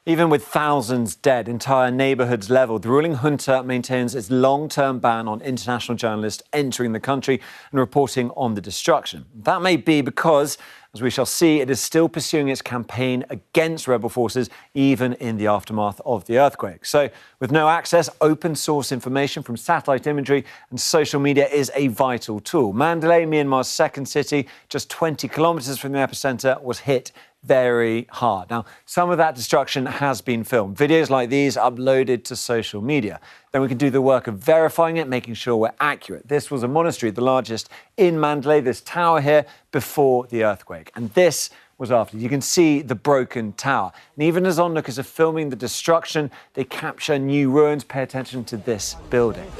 Even with thousands dead, entire neighbourhoods levelled, the ruling junta maintains its long-term ban on international journalists entering the country and reporting on the destruction. That may be because, as we shall see, it is still pursuing its campaign against rebel forces, even in the aftermath of the earthquake. So, with no access, open source information from satellite imagery and social media is a vital tool. Mandalay, Myanmar's second city, just 20 kilometres from the epicentre, was hit very hard. Now, some of that destruction has been filmed. Videos like these uploaded to social media. Then we can do the work of verifying it, making sure we're accurate. This was a monastery, the largest in Mandalay, this tower here, before the earthquake. And this was after. You can see the broken tower. And even as onlookers are filming the destruction, they capture new ruins. Pay attention to this building.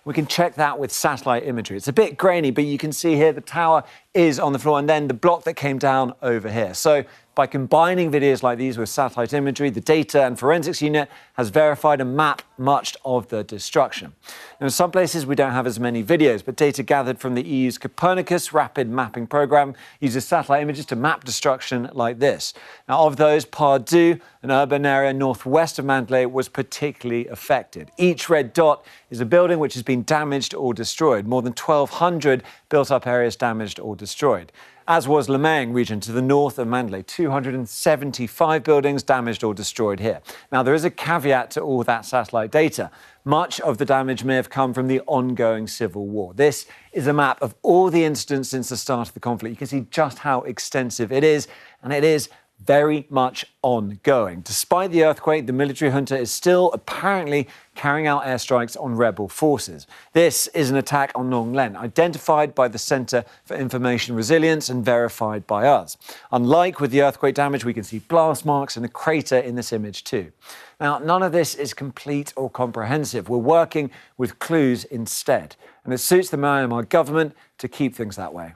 We can check that with satellite imagery. It's a bit grainy, but you can see here the tower is on the floor and then the block that came down over here. So by combining videos like these with satellite imagery, the Data and Forensics Unit has verified and mapped much of the destruction. Now, in some places, we don't have as many videos, but data gathered from the EU's Copernicus rapid mapping program uses satellite images to map destruction like this. Now, of those, Pardue, an urban area northwest of Mandalay, was particularly affected. Each red dot is a building which has been damaged or destroyed. More than 1,200 built-up areas damaged or destroyed. As was Lemang region to the north of Mandalay, 275 buildings damaged or destroyed here. Now, there is a caveat to all that satellite data. Much of the damage may have come from the ongoing civil war. This is a map of all the incidents since the start of the conflict. You can see just how extensive it is, and it is very much ongoing. Despite the earthquake, the military junta is still apparently carrying out airstrikes on rebel forces. This is an attack on Nong Len, identified by the Centre for Information Resilience and verified by us. Unlike with the earthquake damage, we can see blast marks and a crater in this image too. Now, none of this is complete or comprehensive. We're working with clues instead, and it suits the Myanmar government to keep things that way.